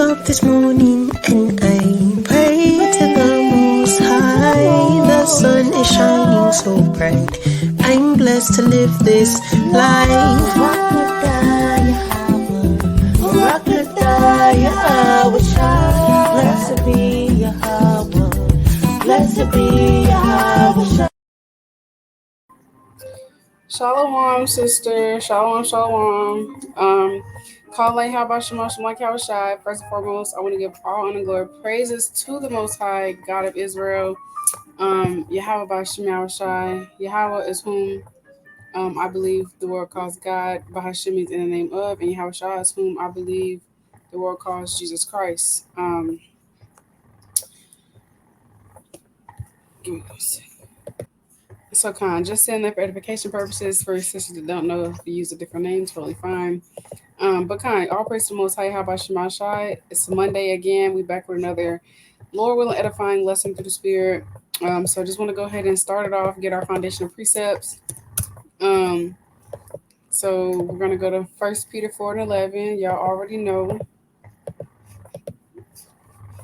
up this morning and I pray to the Most High. The sun is shining so bright. I'm blessed to live this life. Yahawashi. Blessed be Yahawah. Blessed be Yahawah. Shalom, sister. Shalom, shalom. Bahasham, Yahawashi. First and foremost, I want to give all honor and glory praises to the Most High, God of Israel. Yahawah Bahasham Yahawashi. Yahawah is whom I believe the world calls God. Bahasham means in the name of, and Yahawashi is whom I believe the world calls Jesus Christ. Give me a second. So kind, just saying that for edification purposes. For sisters that don't know, if you use a different name, totally fine. But kind, all praise to the Most High. How about Shemashai? It's Monday again. We back with another Lord willing edifying lesson through the Spirit. So I just want to go ahead and start it off, get our foundational precepts. So we're gonna go to 1 Peter 4:11. Y'all already know.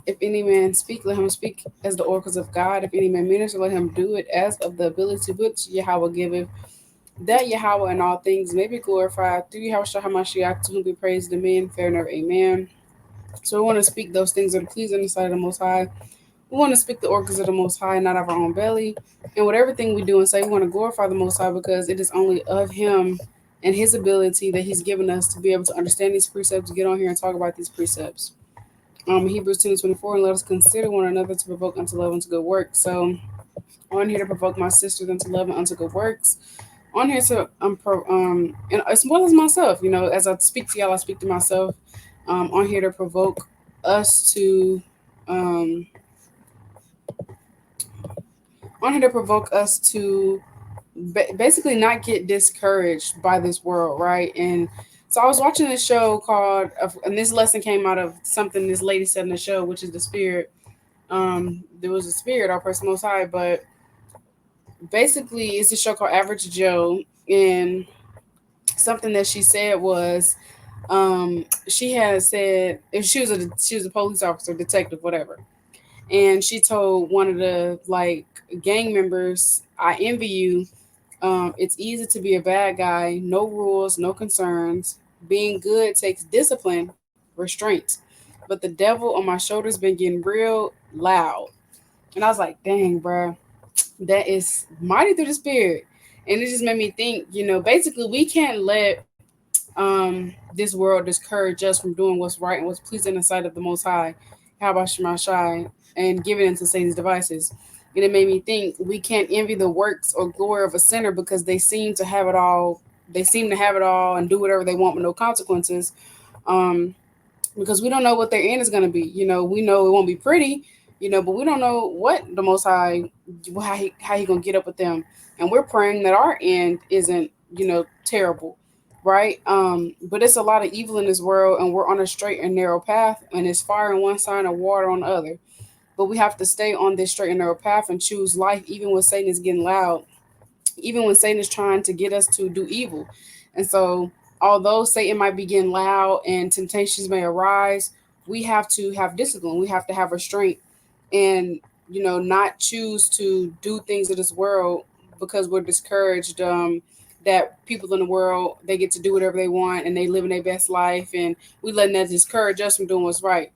If any man speak, let him speak as the oracles of God. If any man minister, let him do it as of the ability which Yahawah giveth, that Yahawah in all things may be glorified through Yahawashi HaMashiach, to whom be praised the men, fair and ever. Amen. So we want to speak those things that are pleasing in the sight of the Most High. We want to speak the oracles of the Most High, not of our own belly. And with everything we do and say, we want to glorify the Most High, because it is only of Him and His ability that He's given us to be able to understand these precepts, to get on here and talk about these precepts. Hebrews 10:24, and let us consider one another to provoke unto love and to good works. So on here to provoke my sisters unto love and unto good works. On here to and as well as myself, as I speak to y'all, I speak to myself. On here to provoke us to basically not get discouraged by this world, right? And so I was watching this show called, and this lesson came out of something this lady said in the show, which is the spirit. There was a spirit, our person Most High, but basically it's a show called Average Joe, and something that she said was, she had said, if she was a police officer, detective, whatever, and she told one of the gang members, "I envy you. It's easy to be a bad guy. No rules, no concerns. Being good takes discipline, restraint. But the devil on my shoulders been getting real loud." And I was like, "Dang, bro, that is mighty through the spirit." And it just made me think, basically we can't let this world discourage us from doing what's right and what's pleasing in the sight of the Most High. How about Shemashai, and giving into Satan's devices? And it made me think we can't envy the works or glory of a sinner, because they seem to have it all. They seem to have it all and do whatever they want with no consequences. Because we don't know what their end is going to be. We know it won't be pretty. But we don't know what the Most High, how he gonna get up with them. And we're praying that our end isn't, terrible, right? But it's a lot of evil in this world, and we're on a straight and narrow path, and it's fire on one side and water on the other. But we have to stay on this straight and narrow path and choose life, even when Satan is getting loud, even when Satan is trying to get us to do evil. And so, although Satan might be getting loud and temptations may arise, we have to have discipline. We have to have restraint, and not choose to do things of this world because we're discouraged. That people in the world, they get to do whatever they want and they living their best life, and we letting that discourage us from doing what's right.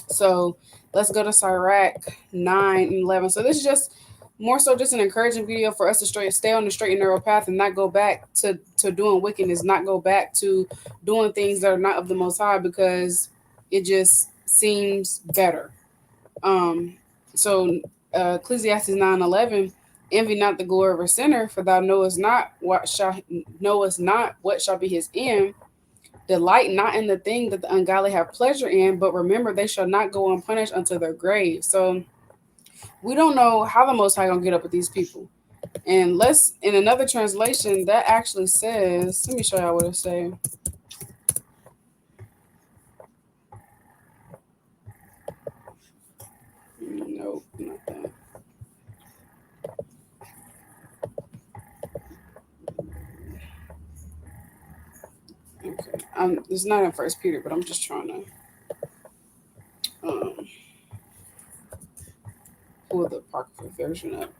So let's go to Sirach 9:11. So this is just more so just an encouraging video for us to stay on the straight and narrow path, and not go back to doing wickedness, not go back to doing things that are not of the Most High, because it just seems better. So Ecclesiastes 9:11, envy not the glory of a sinner, for thou knowest not what shall be his end. Delight not in the thing that the ungodly have pleasure in, but remember they shall not go unpunished unto their grave. So we don't know how the Most High gonna get up with these people. And in another translation that actually says, let me show y'all what it says. Nope, not that. Okay, it's not in 1 Peter, but I'm just trying to. um, pull the apocryphal version up.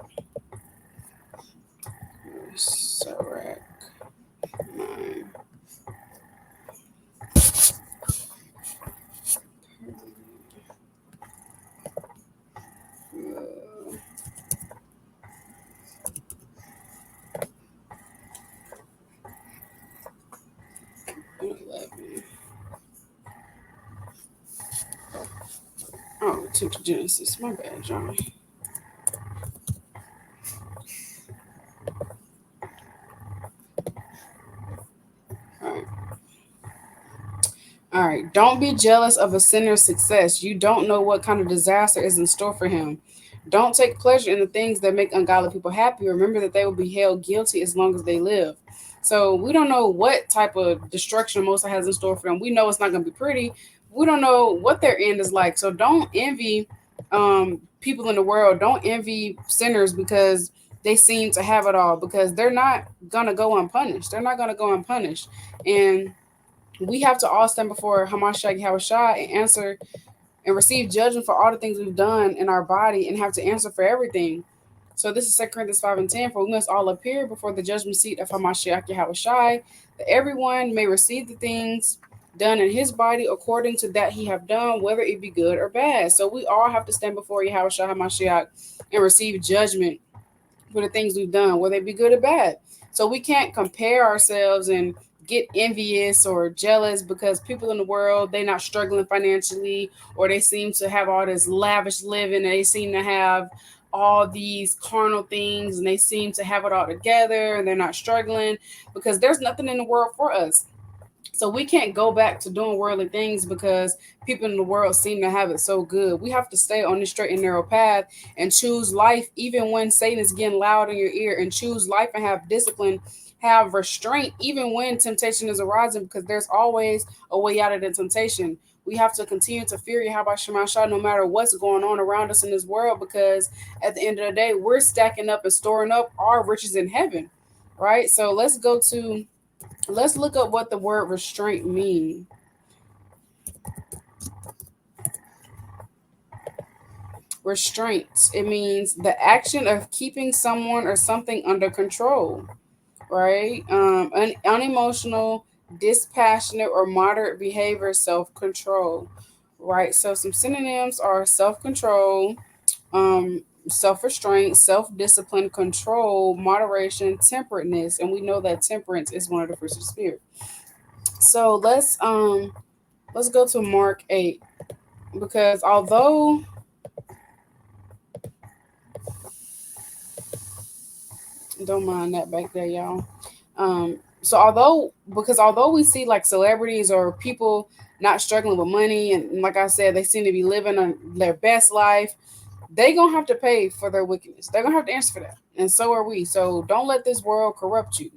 Sirach 9. Uh, 11. Oh, to Genesis. My bad, John. All right. All right. Don't be jealous of a sinner's success. You don't know what kind of disaster is in store for him. Don't take pleasure in the things that make ungodly people happy. Remember that they will be held guilty as long as they live. So we don't know what type of destruction Most High has in store for them. We know it's not going to be pretty. We don't know what their end is like. So don't envy people in the world. Don't envy sinners because they seem to have it all, because they're not going to go unpunished. They're not going to go unpunished. And we have to all stand before Hamashiach Yahawashi and answer and receive judgment for all the things we've done in our body and have to answer for everything. So this is 2 Corinthians 5 and 10. For we must all appear before the judgment seat of Hamashiach Yahawashi, that everyone may receive the things done in his body according to that he have done, whether it be good or bad. So we all have to stand before Yahawashi Hamashiach and receive judgment for the things we've done, whether it be good or bad. So we can't compare ourselves and get envious or jealous because people in the world, they're not struggling financially, or they seem to have all this lavish living, and they seem to have all these carnal things, and they seem to have it all together, and they're not struggling, because there's nothing in the world for us. So we can't go back to doing worldly things because people in the world seem to have it so good. We have to stay on the straight and narrow path and choose life even when Satan is getting loud in your ear, and choose life and have discipline, have restraint even when temptation is arising, because there's always a way out of the temptation. We have to continue to fear Yahweh Shemashah no matter what's going on around us in this world, because at the end of the day, we're stacking up and storing up our riches in heaven, right? So let's look up what the word restraint means. Restraint. It means the action of keeping someone or something under control, right? Unemotional, dispassionate, or moderate behavior, self control, right? So some synonyms are self control, um, self restraint, self discipline, control, moderation, temperateness, and we know that temperance is one of the fruits of the spirit. So let's go to Mark 8, because although don't mind that back there, y'all. So although we see like celebrities or people not struggling with money, and like I said, they seem to be living their best life, they gonna have to pay for their wickedness. They're gonna have to answer for that, and so are we. So don't let this world corrupt you.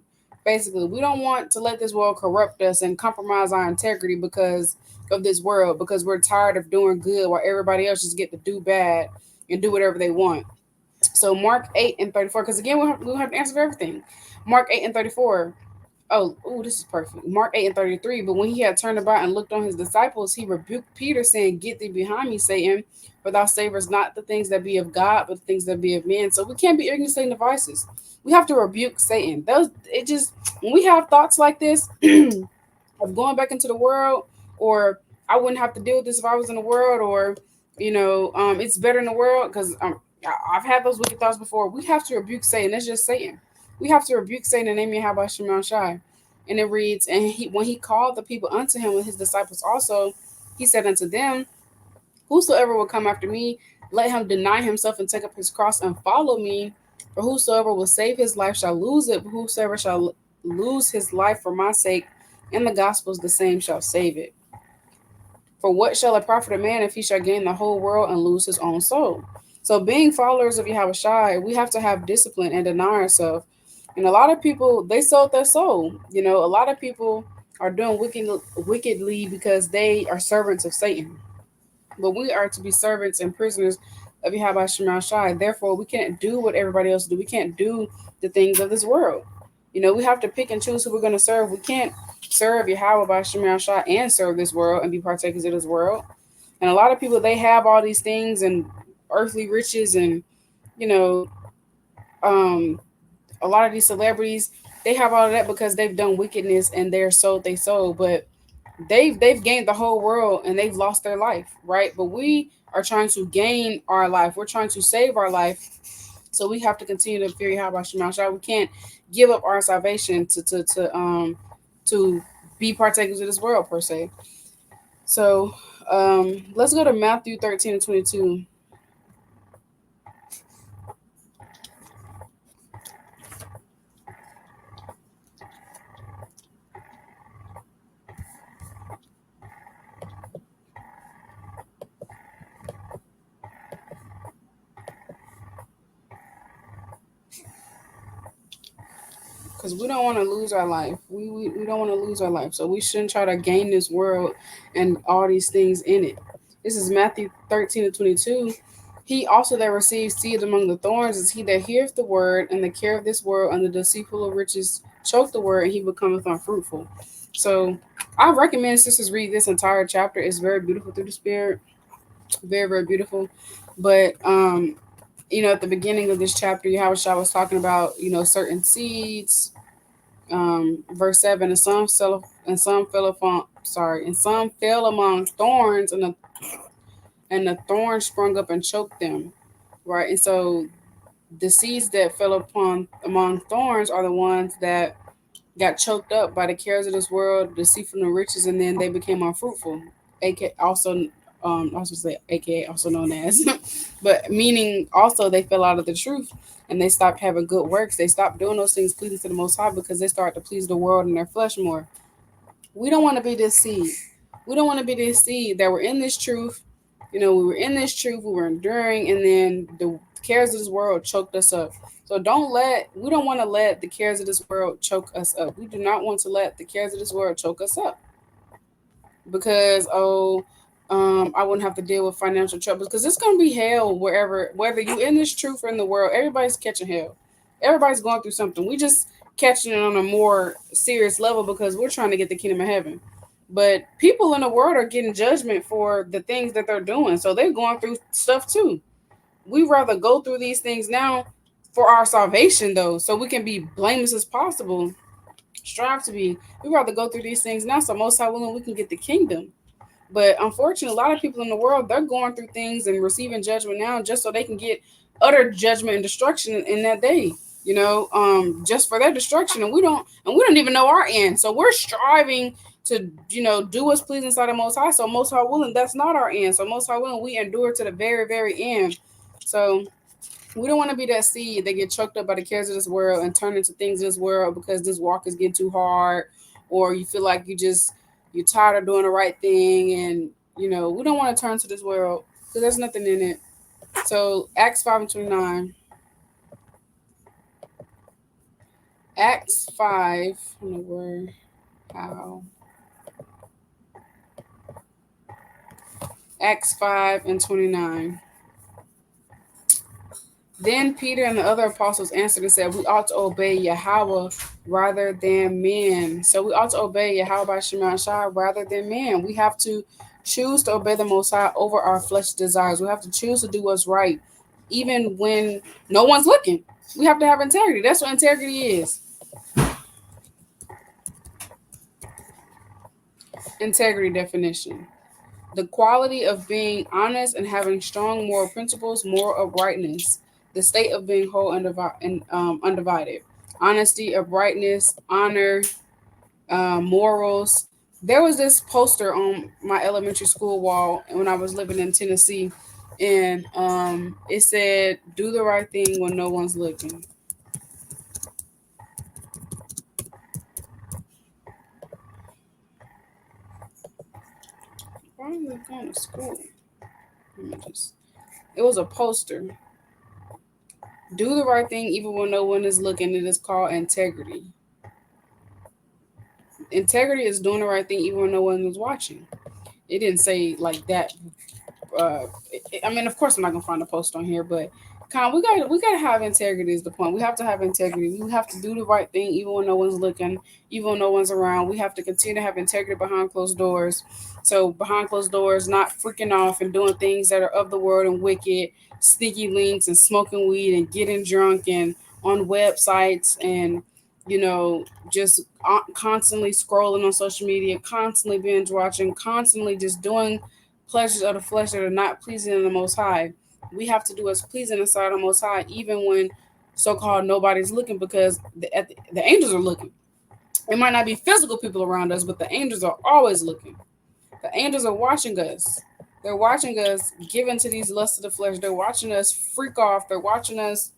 Basically, we don't want to let this world corrupt us and compromise our integrity because of this world, because we're tired of doing good while everybody else just get to do bad and do whatever they want. So Mark 8 and 34, because again, we'll have to answer for everything. Mark 8 and 34. Oh, this is perfect. Mark 8 and 33. But when he had turned about and looked on his disciples, he rebuked Peter, saying, Get thee behind me, Satan, for thou savorest not the things that be of God, but the things that be of men. So we can't be ignorant of Satan's devices. We have to rebuke Satan. When we have thoughts like this of going back into the world, or I wouldn't have to deal with this if I was in the world, or it's better in the world because I've had those wicked thoughts before. We have to rebuke Satan. That's just Satan. We have to rebuke Satan in the name of Bahasham Shai. And it reads, and when he called the people unto him and his disciples also, he said unto them, Whosoever will come after me, let him deny himself and take up his cross and follow me. For whosoever will save his life shall lose it, but whosoever shall lose his life for my sake and the gospel's, the same shall save it. For what shall it profit a man if he shall gain the whole world and lose his own soul? So, being followers of Yahawashi, we have to have discipline and deny ourselves. And a lot of people, they sold their soul. A lot of people are doing wickedly because they are servants of Satan. But we are to be servants and prisoners of Yahweh Shema Shai. Therefore, we can't do what everybody else do. We can't do the things of this world. We have to pick and choose who we're going to serve. We can't serve Yahweh by Shema Shai and serve this world and be partakers of this world. And a lot of people, they have all these things and earthly riches, and you know, um, a lot of these celebrities, they have all of that because they've done wickedness and they're sold they sold. But they've gained the whole world and they've lost their life, right? But we are trying to gain our life. We're trying to save our life. So we have to continue to fear Yahawah. We can't give up our salvation to be partakers of this world per se. So let's go to Matthew 13 and 22. Because we don't want to lose our life. We don't want to lose our life. So we shouldn't try to gain this world and all these things in it. This is Matthew 13 to 22. He also that receives seed among the thorns is he that heareth the word, and the care of this world and the deceitful of riches choke the word, and he becometh unfruitful. So I recommend sisters read this entire chapter. It's very beautiful through the spirit. Very, very beautiful. But at the beginning of this chapter, Yahawashi was talking about, certain seeds. Verse 7, and some fell among thorns, and the thorns sprung up and choked them. Right. And so the seeds that fell upon among thorns are the ones that got choked up by the cares of this world, the deceitful and riches, and then they became unfruitful. AK also say AKA also known as, but meaning also they fell out of the truth and they stopped having good works. They stopped doing those things pleasing to the Most High because they started to please the world and their flesh more. We don't want to be this seed. We don't want to be this seed that we're in this truth. We were in this truth, we were enduring, and then the cares of this world choked us up. So we don't want to let the cares of this world choke us up. We do not want to let the cares of this world choke us up because, I wouldn't have to deal with financial troubles because it's going to be hell whether you in this truth or in the world. Everybody's catching hell. Everybody's going through something. We just catching it on a more serious level because we're trying to get the kingdom of heaven. But people in the world are getting judgment for the things that they're doing. So they're going through stuff too. We rather go through these things now for our salvation though, so we can be blameless as possible. Strive to be. We rather go through these things now so most high willing we can get the kingdom. But unfortunately, a lot of people in the world, they're going through things and receiving judgment now just so they can get utter judgment and destruction in that day. Just for their destruction, and we don't even know our end. So we're striving to, do what's pleasing inside of Most High. So Most High willing, that's not our end. So Most High willing, we endure to the very, very end. So we don't want to be that seed that get choked up by the cares of this world and turn into things of this world because this walk is getting too hard, or you feel like you're tired of doing the right thing, and we don't want to turn to this world because there's nothing in it. So Acts 5:29. Acts 5. I don't know where, how. Acts 5:29. Then Peter and the other apostles answered and said, we ought to obey Yahawah rather than men. So we ought to obey Yahawah by Shema Shah rather than men. We have to choose to obey the Most High over our flesh desires. We have to choose to do what's right, even when no one's looking. We have to have integrity. That's what integrity is. Integrity definition: the quality of being honest and having strong moral principles, moral uprightness, the state of being whole and undivided, honesty, uprightness, honor, morals. There was this poster on my elementary school wall when I was living in Tennessee, and it said, "Do the right thing when no one's looking." Why am I going to school? It was a poster. Do the right thing even when no one is looking. It is called integrity. Integrity is doing the right thing even when no one is watching. It didn't say like that. I mean, of course, I'm not gonna find a post on here, but we gotta have integrity is the point. We have to have integrity. We have to do the right thing even when no one's looking, even when no one's around. We have to continue to have integrity behind closed doors. So behind closed doors, not freaking off and doing things that are of the world and wicked, sneaky links and smoking weed and getting drunk and on websites and you know just constantly scrolling on social media, constantly binge watching, constantly just doing pleasures of the flesh that are not pleasing in the Most High. We have to do what's pleasing inside the Most High, even when so-called nobody's looking, because the angels are looking. It might not be physical people around us, but the angels are always looking. The angels are watching us. They're watching us give into these lusts of the flesh. They're watching us freak off. They're watching us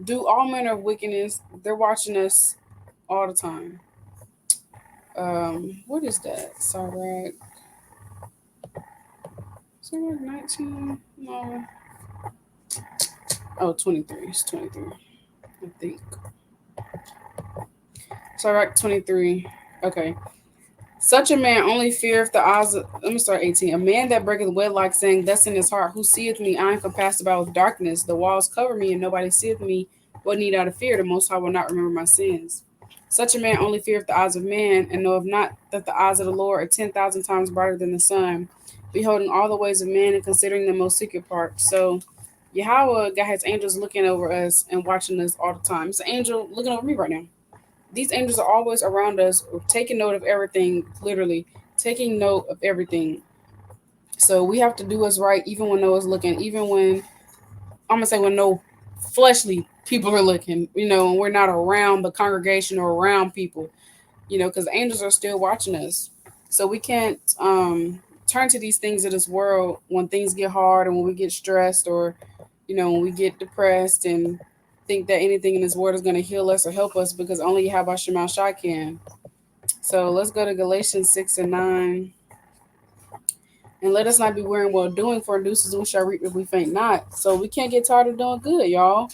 do all manner of wickedness. They're watching us all the time. What is that? Sirach. Sirach 19? No. Oh, 23. It's 23. I think. Sirach 23. Okay. Such a man only feareth the eyes of, let me start 18. A man that breaketh wedlock, saying thus in his heart, who seeth me, I am compassed about with darkness. The walls cover me, and nobody seeth me. What need I to fear? The Most High will not remember my sins. Such a man only feareth the eyes of man, and knoweth not that the eyes of the Lord are 10,000 times brighter than the sun, beholding all the ways of man and considering the most secret parts. So, Yahawah got his angels looking over us and watching us all the time. It's an angel looking over me right now. These angels are always around us, taking note of everything, literally taking note of everything. So we have to do what's right, even when no one's looking, even when I'm gonna say when no fleshly people are looking, and we're not around the congregation or around people, because the angels are still watching us. So we can't turn to these things of this world when things get hard and when we get stressed or, when we get depressed and think that anything in this world is going to heal us or help us because only Bahasham can. So let's go to Galatians 6 and 9. And let us not be wearing well doing, for induces we shall reap if we faint not. So we can't get tired of doing good, y'all.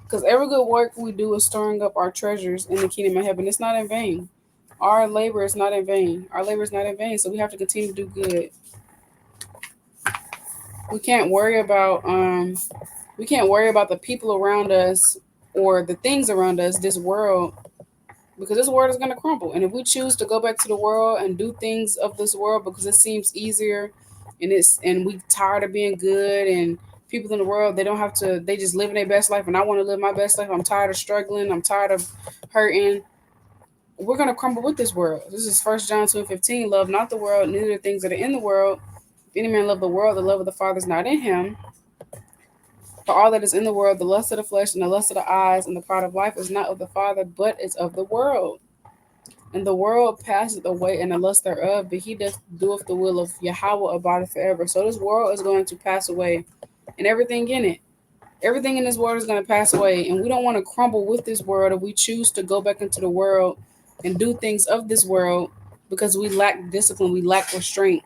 Because every good work we do is storing up our treasures in the kingdom of heaven. It's not in vain. Our labor is not in vain. Our labor is not in vain. So we have to continue to do good. We can't worry about the people around us or the things around us, this world, because this world is going to crumble. And if we choose to go back to the world and do things of this world because it seems easier and we tired of being good, and people in the world, they just living their best life, and I want to live my best life. I'm tired of struggling. I'm tired of hurting. We're going to crumble with this world. This is 1 John 2:15. Love not the world, neither the things that are in the world. If any man love the world, the love of the Father is not in him. For all that is in the world, the lust of the flesh and the lust of the eyes and the pride of life is not of the Father, but is of the world. And the world passeth away and the lust thereof, but he that doeth the will of Yahawah abideth forever. So this world is going to pass away, and everything in it. Everything in this world is going to pass away, and we don't want to crumble with this world if we choose to go back into the world and do things of this world because we lack discipline, we lack restraint.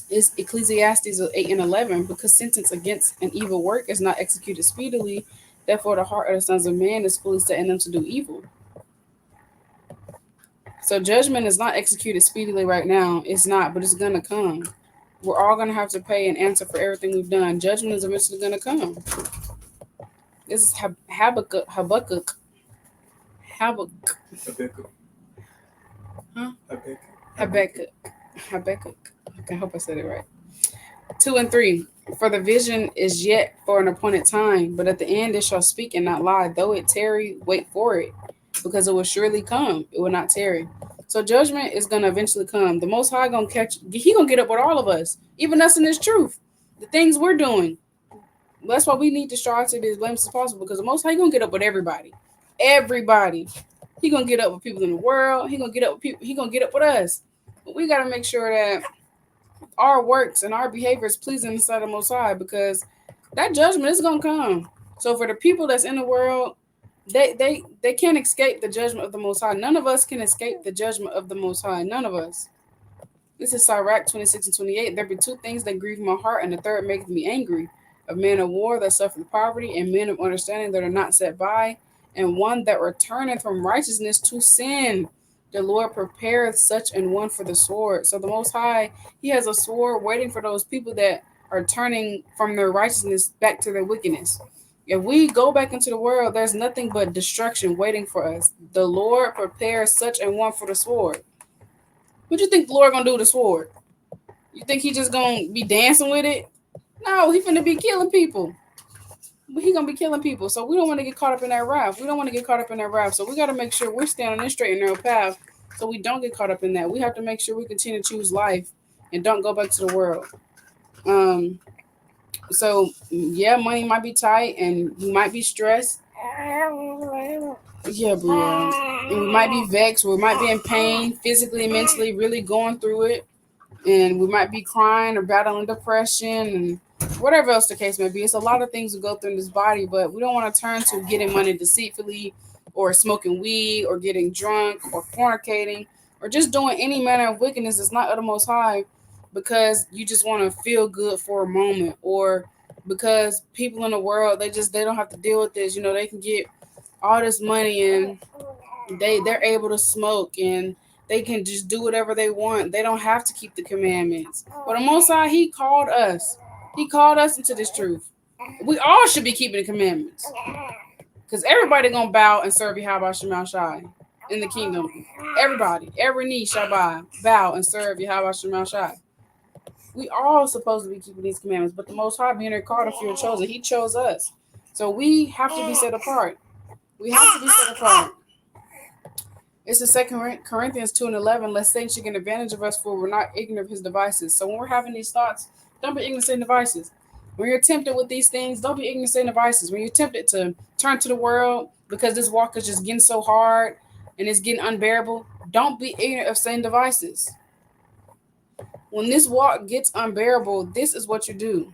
Is Ecclesiastes 8 and 11, because sentence against an evil work is not executed speedily, therefore the heart of the sons of man is fully set in them to do evil. So judgment is not executed speedily right now. It's not, but it's gonna come. We're all gonna have to pay and answer for everything we've done. Judgment is eventually gonna come. This is Habakkuk. Huh? Habakkuk. Habakkuk. I hope I said it right. 2 and 3. For the vision is yet for an appointed time, but at the end it shall speak and not lie. Though it tarry, wait for it, because it will surely come. It will not tarry. So judgment is gonna eventually come. The Most High gonna catch. He gonna get up with all of us, even us in this truth. The things we're doing. That's why we need to strive to be as blameless as possible, because the Most High gonna get up with everybody. Everybody. He gonna get up with people in the world. He gonna get up with people. He gonna get up with us. But we gotta make sure that our works and our behavior is pleasing inside the Most High, because that judgment is gonna come. So for the people that's in the world, they can't escape the judgment of the Most High. None of us can escape the judgment of the Most High. None of us. This is Sirach 26 and 28. There be two things that grieve my heart, and the third maketh me angry: a man of war that suffereth poverty, and men of understanding that are not set by, and one that returneth from righteousness to sin. The Lord prepareth such an one for the sword. So the Most High, He has a sword waiting for those people that are turning from their righteousness back to their wickedness. If we go back into the world, there's nothing but destruction waiting for us. The Lord prepares such a one for the sword. What you think the Lord gonna do with the sword? You think he just gonna be dancing with it? No, he finna be killing people. He gonna be killing people. So we don't want to get caught up in that wrath. We don't want to get caught up in that wrath. So we got to make sure we're staying on this straight and narrow path, so we don't get caught up in that. We have to make sure we continue to choose life and don't go back to the world. Um. So yeah, money might be tight and you might be stressed. Yeah, bro. And we might be vexed. We might be in pain physically and mentally, really going through it, and we might be crying or battling depression and whatever else the case may be. It's a lot of things to go through in this body, but we don't want to turn to getting money deceitfully or smoking weed or getting drunk or fornicating or just doing any manner of wickedness that's not of the Most High because you just want to feel good for a moment, or because people in the world, they don't have to deal with this. They can get all this money and they're able to smoke and they can just do whatever they want. They don't have to keep the commandments. But the Most High, He called us. He called us into this truth. We all should be keeping the commandments, because everybody gonna bow and serve Yahawashi in the kingdom. Everybody, every knee shall bow and serve Yahawashi. We all supposed to be keeping these commandments, but the Most High, being there called, if you're chosen, He chose us. So we have to be set apart. We have to be set apart. It's the Second Corinthians 2:11. Lest Satan should get advantage of us, for we're not ignorant of his devices. So when we're having these thoughts, don't be ignorant of Satan's devices. When you're tempted with these things, don't be ignorant of Satan's devices. When you're tempted to turn to the world because this walk is just getting so hard and it's getting unbearable, don't be ignorant of Satan's devices. When this walk gets unbearable, this is what you do.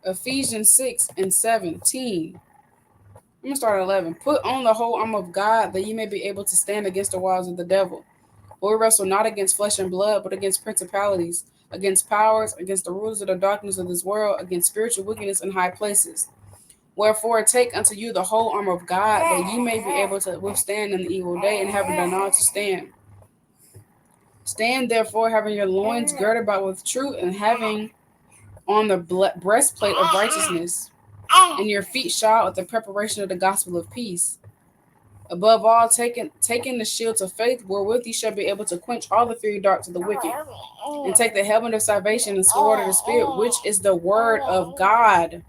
Ephesians 6:17. I'm going to start at 11. Put on the whole armor of God, that you may be able to stand against the wiles of the devil. For we wrestle not against flesh and blood, but against principalities, against powers, against the rulers of the darkness of this world, against spiritual wickedness in high places. Wherefore take unto you the whole armor of God, that ye may be able to withstand in the evil day, and having done all to stand. Stand therefore, having your loins girded about with truth, and having on the breastplate of righteousness, and your feet shod with the preparation of the gospel of peace. Above all, taking the shield of faith, wherewith ye shall be able to quench all the fiery darts of the wicked, and take the helmet of salvation and sword of the Spirit, which is the word of God.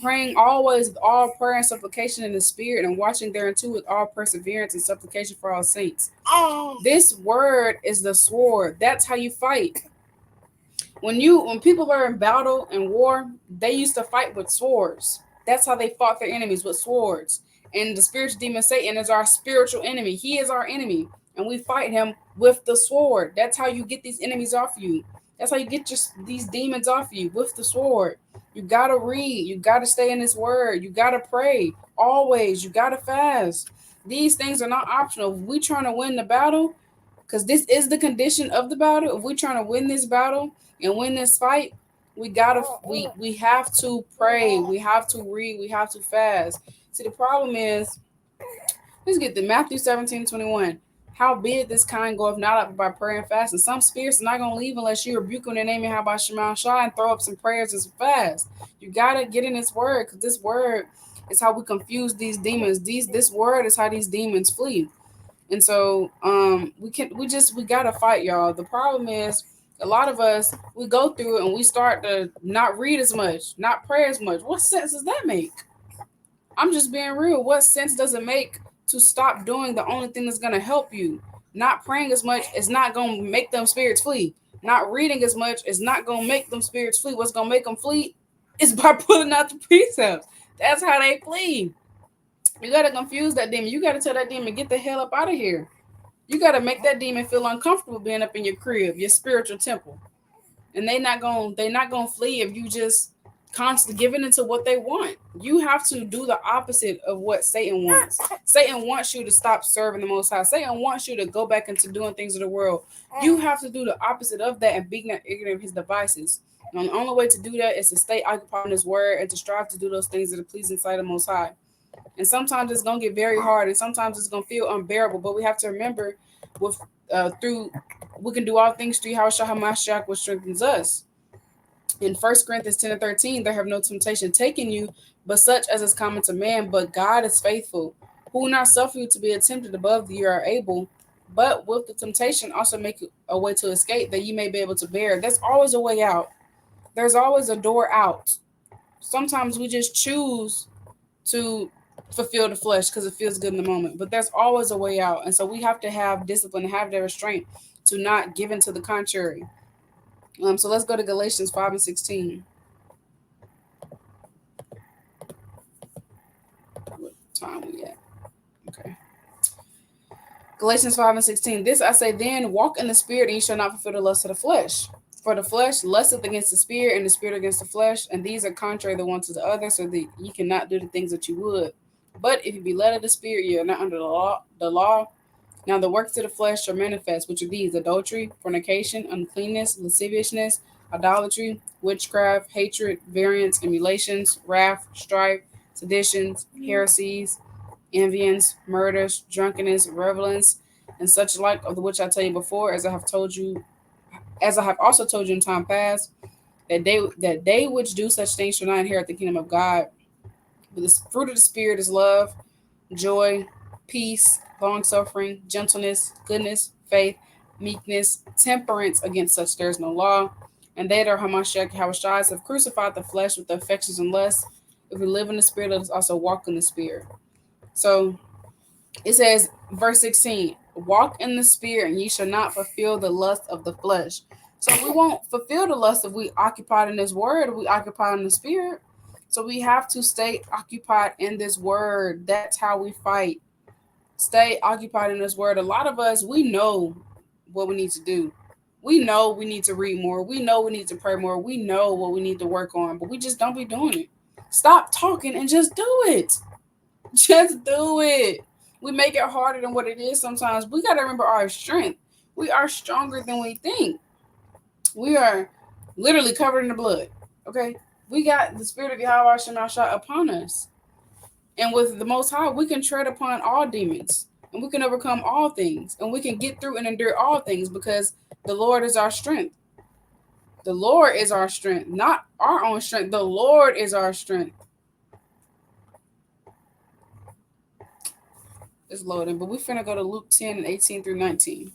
Praying always with all prayer and supplication in the Spirit, and watching thereunto with all perseverance and supplication for all saints. This word is the sword. That's how you fight. When people are in battle and war, they used to fight with swords. That's how they fought their enemies, with swords. And the spiritual demon Satan is our spiritual enemy. He is our enemy, and we fight him with the sword. That's how you get these enemies off you. That's how you get these demons off you, with the sword. You gotta read. You gotta stay in this word. You gotta pray always. You gotta fast. These things are not optional. If we trying to win the battle, because this is the condition of the battle. If we're trying to win this battle and win this fight, we have to pray, we have to read, we have to fast. See, the problem is, let's get to Matthew 17:21. Howbeit this kind goeth not up by prayer and fast, and some spirits are not gonna leave unless you rebuke them in the name of Yahawashi and throw up some prayers and some fast. You gotta get in this word, because this word is how we confuse these demons. This word is how these demons flee. And so we gotta fight, y'all. The problem is, a lot of us, we go through it and we start to not read as much, not pray as much. What sense does that make? I'm just being real. What sense does it make to stop doing the only thing that's gonna help you? Not praying as much is not gonna make them spirits flee. Not reading as much is not gonna make them spirits flee. What's gonna make them flee is by pulling out the precepts. That's how they flee. You gotta confuse that demon. You gotta tell that demon, get the hell up out of here. You gotta make that demon feel uncomfortable being up in your crib, your spiritual temple. And they not gonna flee if you just constantly giving into what they want. You have to do the opposite of what Satan wants. Satan wants you to stop serving the Most High. Satan wants you to go back into doing things of the world. You have to do the opposite of that and be not ignorant of his devices. And the only way to do that is to stay occupied in his word and to strive to do those things that are pleasing sight of the Most High. And sometimes it's gonna get very hard, and sometimes it's gonna feel unbearable. But we have to remember, through we can do all things through Yahawashi HaMashiach, which strengthens us. In 1 Corinthians 10 and 13, there have no temptation taken you, but such as is common to man. But God is faithful, who will not suffer you to be tempted above you are able, but with the temptation also make a way to escape that you may be able to bear. There's always a way out. There's always a door out. Sometimes we just choose to fulfill the flesh because it feels good in the moment, but there's always a way out. And so we have to have discipline and have that restraint to not give into the contrary. So let's go to Galatians 5 and 16. What time we at? Okay. Galatians 5 and 16. This I say then, walk in the spirit, and you shall not fulfill the lust of the flesh. For the flesh lusteth against the spirit, and the spirit against the flesh, and these are contrary the one to the other, so that you cannot do the things that you would. But if you be led of the spirit, you are not under the law. Now the works of the flesh are manifest, which are these: adultery, fornication, uncleanness, lasciviousness, idolatry, witchcraft, hatred, variance, emulations, wrath, strife, seditions, heresies, envyings, murders, drunkenness, revelings, and such like, of the which I tell you before, as I have also told you in time past, that they which do such things shall not inherit the kingdom of God. But the fruit of the spirit is love, joy, peace, long suffering, gentleness, goodness, faith, meekness, temperance. Against such there is no law. And they that are Yahawashi have crucified the flesh with the affections and lusts. If we live in the spirit, let us also walk in the spirit. So it says, verse 16, walk in the spirit, and ye shall not fulfill the lust of the flesh. So we won't fulfill the lust if we occupied in this word, we occupy in the spirit. So we have to stay occupied in this word. That's how we fight. Stay occupied in this word. A lot of us, we know what we need to do. We know we need to read more. We know we need to pray more. We know what we need to work on, but we just don't be doing it. Stop talking and just do it. Just do it. We make it harder than what it is sometimes. We got to remember our strength. We are stronger than we think. We are literally covered in the blood. Okay? We got the spirit of Yahawashi upon us. And with the Most High, we can tread upon all demons. And we can overcome all things. And we can get through and endure all things because the Lord is our strength. The Lord is our strength. Not our own strength. The Lord is our strength. It's loading, but we finna go to Luke 10 and 18 through 19.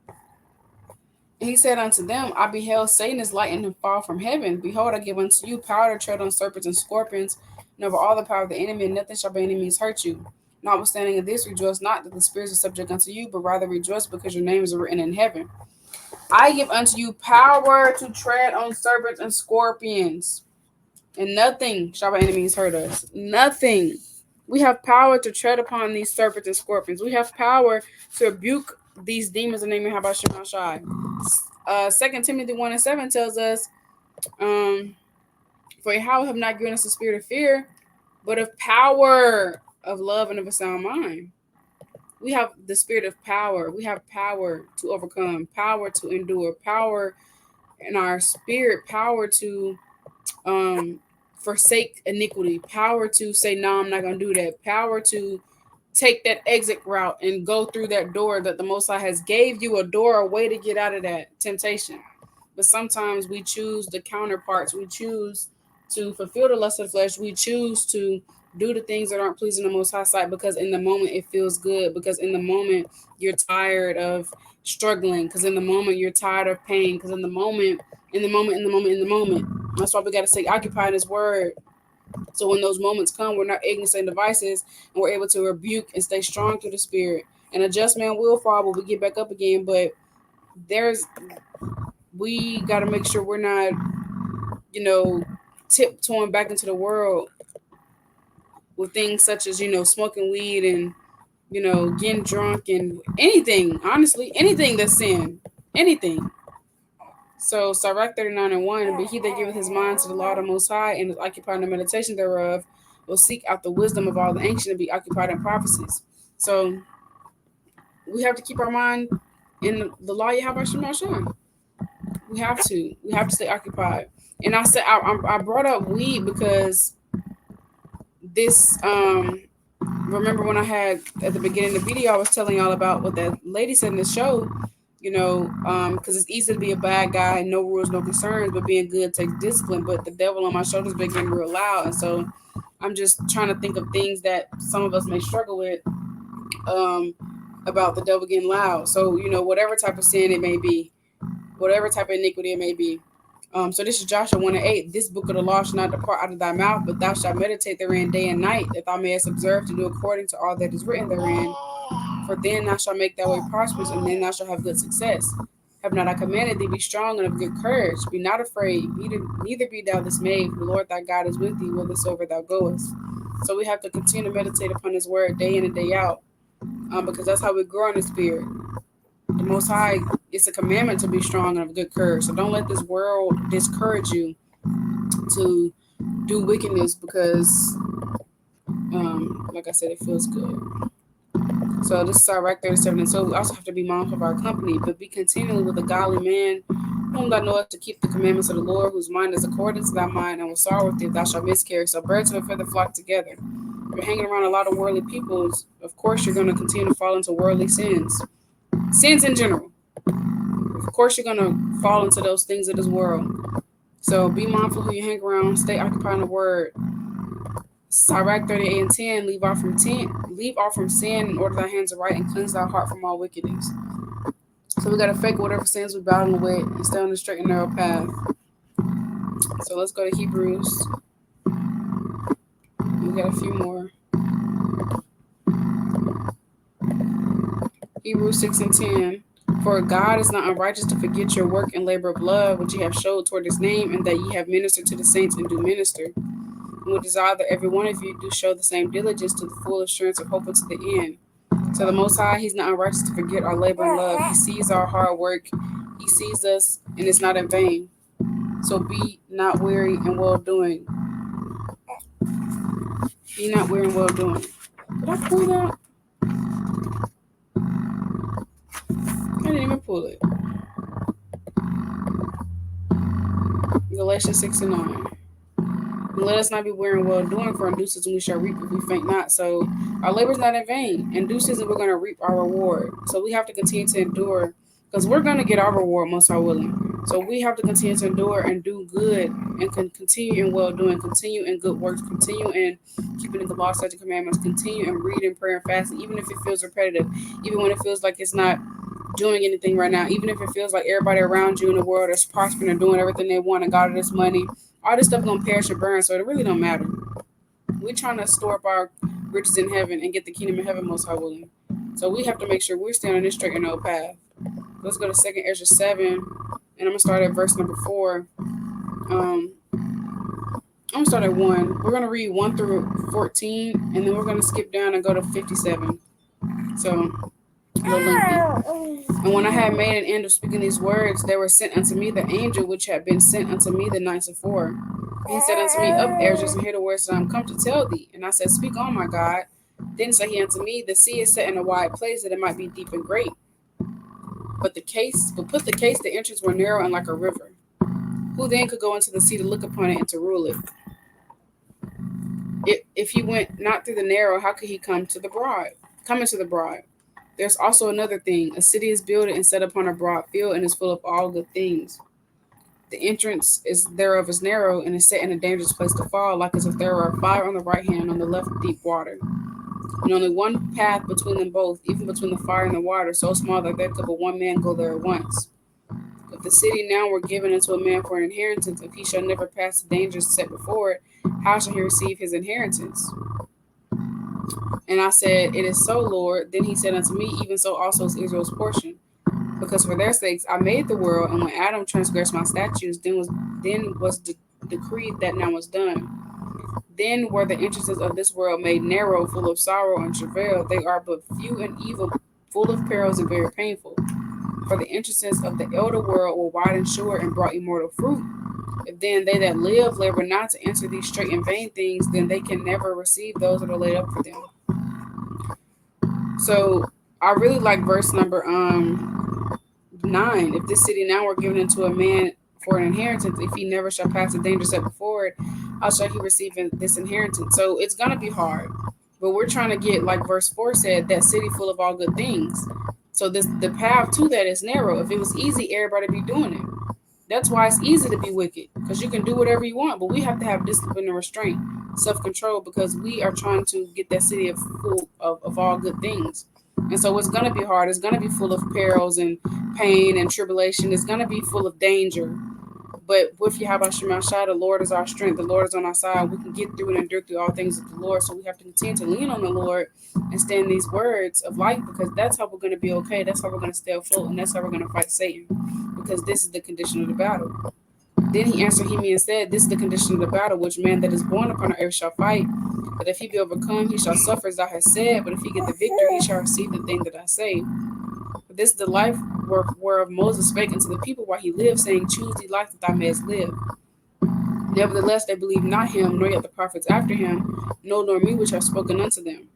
And he said unto them, I beheld Satan is lightened and fall from heaven. Behold, I give unto you power to tread on serpents and scorpions, and over all the power of the enemy, and nothing shall by any means hurt you. Notwithstanding of this, rejoice not that the spirits are subject unto you, but rather rejoice because your names are written in heaven. I give unto you power to tread on serpents and scorpions, and nothing shall by any means hurt us. Nothing. We have power to tread upon these serpents and scorpions. We have power to rebuke these demons in the name of Bahasham. 2 Timothy 1 and 7 tells us, for Yahawah have not given us a spirit of fear, but of power, of love, and of a sound mind. We have the spirit of power. We have power to overcome, power to endure, power in our spirit, power to forsake iniquity, power to say, no, I'm not going to do that, power to take that exit route and go through that door that the Most High has gave you, a door, a way to get out of that temptation. But sometimes we choose the counterparts. We choose to fulfill the lust of the flesh. We choose to do the things that aren't pleasing the Most High sight because in the moment it feels good, because in the moment you're tired of struggling, because in the moment you're tired of pain, because in the moment. That's why we got to stay occupied in His word. So when those moments come, we're not ignorant and devices, and we're able to rebuke and stay strong through the spirit. And a just man will fall, but we get back up again. But we got to make sure we're not, tiptoeing back into the world with things such as, smoking weed and, getting drunk and anything, honestly, anything that's sin, anything. So Sirach 39 and 1, but he that giveth his mind to the law of the Most High and is occupied in the meditation thereof will seek out the wisdom of all the ancient and be occupied in prophecies. So we have to keep our mind in the law you have our Shema. We have to stay occupied. And I said I brought up weed because this remember when I had at the beginning of the video I was telling y'all about what that lady said in the show. because it's easy to be a bad guy, no rules, no concerns, but being good takes discipline. But the devil on my shoulders been getting real loud, and so I'm just trying to think of things that some of us may struggle with um, about the devil getting loud. So whatever type of sin it may be, whatever type of iniquity it may be. So this is Joshua 1:8. This book of the law shall not depart out of thy mouth, but thou shalt meditate therein day and night, that thou mayest observe to do according to all that is written therein. For then thou shalt make thy way prosperous, and then thou shalt have good success. Have not I commanded thee, be strong and of good courage, be not afraid, neither be thou dismayed, for the Lord thy God is with thee whithersoever thou goest. So we have to continue to meditate upon his word day in and day out, because that's how we grow in the spirit. The Most High, it's a commandment to be strong and of good courage. So don't let this world discourage you to do wickedness because, like I said, it feels good. So this is our Rack 37. And so we also have to be mindful of our company, but be continually with a godly man, whom thou knowest to keep the commandments of the Lord, whose mind is according to thy mind, and will sorrow with thee if thou shalt miscarry. So birds of a feather flock together. If you're hanging around a lot of worldly people, of course you're going to continue to fall into worldly sins. Sins in general. Of course you're going to fall into those things of this world. So be mindful who you hang around. Stay occupied in the word. Sirach 38:10, leave off from sin, and order thy hands aright, and cleanse thy heart from all wickedness. So we gotta fake whatever sins we're battling with and stay on the straight and narrow path. So let's go to Hebrews. We got a few more. Hebrews 6:10. For God is not unrighteous to forget your work and labor of love, which ye have showed toward his name, and that ye have ministered to the saints and do minister. And we desire that every one of you do show the same diligence to the full assurance of hope unto the end. So the Most High, he's not unrighteous to forget our labor and love. He sees our hard work. He sees us, and it's not in vain. So be not weary in well doing. Be not weary in well doing. Did I pull that? I didn't even pull it. Galatians 6:9. And let us not be weary in well doing, for in due season we shall reap if we faint not. So our labor is not in vain. In due season we're going to reap our reward. So we have to continue to endure, because we're going to get our reward, most are willing. So we have to continue to endure and do good, and continue in well doing, continue in good works, continue in keeping the law, statutes, commandments, continue in reading, prayer, and fasting, even if it feels repetitive, even when it feels like it's not doing anything right now, even if it feels like everybody around you in the world is prospering and doing everything they want and got all this money. All this stuff gonna perish and burn, so it really don't matter. We're trying to store up our riches in heaven and get the kingdom of heaven, most high willing. So we have to make sure we're staying on this straight and narrow path. Let's go to 2nd Ezra 7, and I'm gonna start at verse number 4. I'm gonna start at 1. We're gonna read 1 through 14, and then we're gonna skip down and go to 57. So a little lengthy. And when I had made an end of speaking these words, there was sent unto me the angel which had been sent unto me the night before. And he said unto me, Up, Ezra, and hear the words that I am come to tell thee. And I said, Speak on, my God. Then said he unto me, The sea is set in a wide place, that it might be deep and great. But put the case, the entrance were narrow and like a river. Who then could go into the sea to look upon it and to rule it? If he went not through the narrow, how could he come into the broad? There's also another thing. A city is built and set upon a broad field, and is full of all good things. The entrance is thereof is narrow, and is set in a dangerous place to fall, like as if there were a fire on the right hand, on the left deep water. And only one path between them both, even between the fire and the water, so small that there could but one man go there at once. If the city now were given unto a man for an inheritance, if he shall never pass the dangers set before it, how shall he receive his inheritance? And I said, It is so, Lord. Then he said unto me, Even so also is Israel's portion. Because for their sakes I made the world, and when Adam transgressed my statutes, then was decreed that now was done. Then were the entrances of this world made narrow, full of sorrow and travail. They are but few and evil, full of perils and very painful. For the entrances of the elder world were wide and sure, and brought immortal fruit. If then they that live labor not to enter these straight and vain things, then they can never receive those that are laid up for them. So I really like verse number 9. If this city now were given into a man for an inheritance, if he never shall pass the danger set before it, how shall he receive this inheritance? So it's gonna be hard, but we're trying to get, like verse 4 said, that city full of all good things. So the path to that is narrow. If it was easy, everybody be doing it. That's why it's easy to be wicked, because you can do whatever you want, but we have to have discipline and restraint, self-control, because we are trying to get that city of full of all good things. And so it's going to be hard. It's going to be full of perils and pain and tribulation. It's going to be full of danger. But with Yahawashi, the Lord is our strength. The Lord is on our side. We can get through and endure through all things with the Lord. So we have to continue to lean on the Lord and stand these words of life, because that's how we're going to be okay. That's how we're going to stay afloat, and that's how we're going to fight Satan, because this is the condition of the battle. Then he answered him and said, "This is the condition of the battle, which man that is born upon the earth shall fight. But if he be overcome, he shall suffer as thou hast said. But if he get the victory, he shall receive the thing that I say. But this is the life whereof Moses spake unto the people while he lived, saying, Choose thee life that thou mayest live. Nevertheless, they believe not him, nor yet the prophets after him, no, nor me, which have spoken unto them."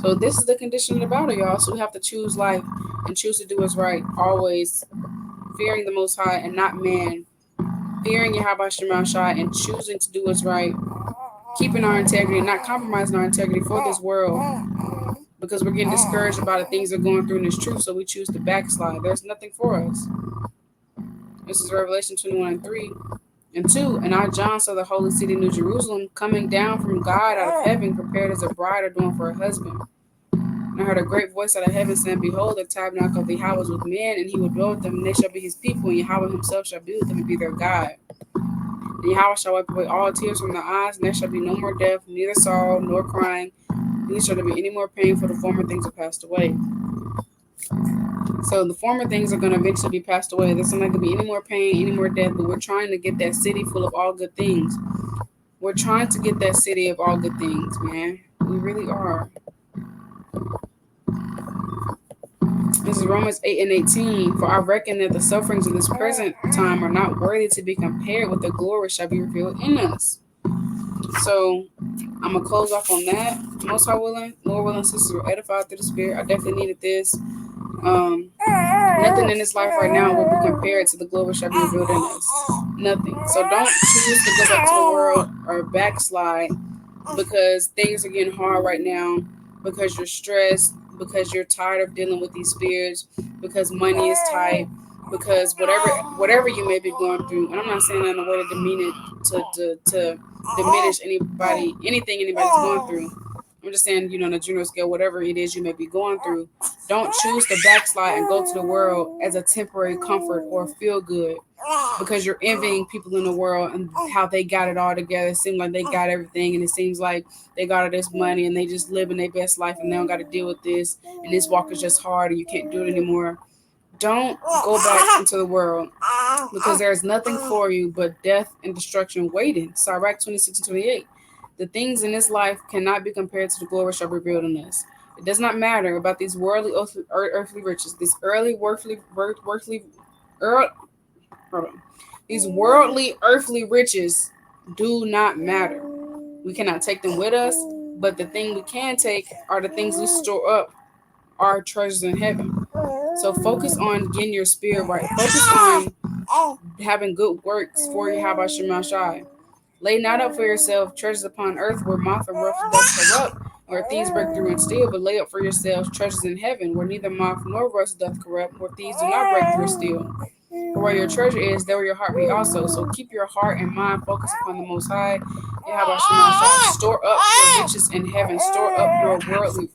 So this is the condition of the battle, y'all. So we have to choose life and choose to do what's right, always fearing the Most High and not man, fearing Yahawashi and choosing to do what's right, keeping our integrity, not compromising our integrity for this world, because we're getting discouraged about the things they're going through in this truth, so we choose to backslide. There's nothing for us. This is Revelation 21:3 and 2. And I, John, saw the holy city, New Jerusalem, coming down from God out of heaven, prepared as a bride adorned for her husband. And I heard a great voice out of heaven saying, Behold, the tabernacle of Yahawah is with men, and he will dwell with them, and they shall be his people, and Yahawah himself shall be with them and be their God. And Yahawah shall wipe away all tears from their eyes, and there shall be no more death, neither sorrow nor crying, neither shall there be any more pain, for the former things are passed away. So the former things are going to eventually be passed away. There's not going to be any more pain, any more death, but we're trying to get that city full of all good things. We're trying to get that city of all good things, man. We really are. This is Romans 8:18. For I reckon that the sufferings of this present time are not worthy to be compared with the glory shall be revealed in us. So I'm going to close off on that. Most High willing, Lord willing, sisters were edified through the Spirit. I definitely needed this. Nothing in this life right now will be compared to the glory shall be revealed in us. Nothing. So don't choose to go back to the world or backslide because things are getting hard right now, because you're stressed, because you're tired of dealing with these spirits, because money is tight, because whatever you may be going through. And I'm not saying that in a way to demean it, to diminish anything anybody's going through. I'm just saying, on a general scale, whatever it is you may be going through, don't choose to backslide and go to the world as a temporary comfort or feel good, because you're envying people in the world and how they got it all together. It seems like they got everything, and it seems like they got all this money and they just living their best life, and they don't got to deal with this, and this walk is just hard and you can't do it anymore. Don't go back into the world, because there's nothing for you but death and destruction waiting. Sirach 26:28. The things in this life cannot be compared to the glory shall be revealed in us. It does not matter about these worldly earthly riches, these these worldly earthly riches do not matter. We cannot take them with us, but the thing we can take are the things we store up, our treasures in heaven. So focus on getting your spirit right. Focus on having good works for Yahawashi. Lay not up for yourself treasures upon earth where moth and rust doth corrupt, where thieves break through and steal, but lay up for yourselves treasures in heaven, where neither moth nor rust doth corrupt, where thieves do not break through and steal. For where your treasure is, there will your heart be also. So keep your heart and mind focused upon the Most High. Store up your riches in heaven. Store up your worldly,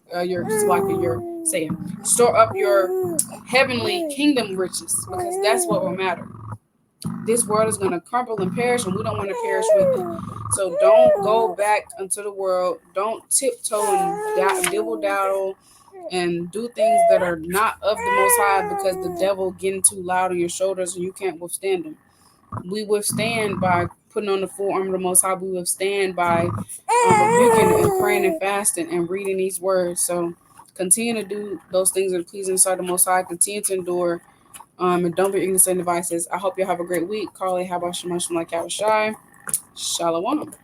store up your heavenly kingdom riches, because that's what will matter. This world is going to crumble and perish, and we don't want to perish with it. So don't go back into the world. Don't tiptoe and dibble daddle and do things that are not of the Most High, because the devil getting too loud on your shoulders and you can't withstand him. We withstand by putting on the full armor of the Most High. We withstand by rebuking and praying and fasting and reading these words. So continue to do those things that are pleasing inside the Most High. Continue to endure. And don't be ignorant of devices. I hope you have a great week. Carly, how about Shema like Yahawashi? Shalom.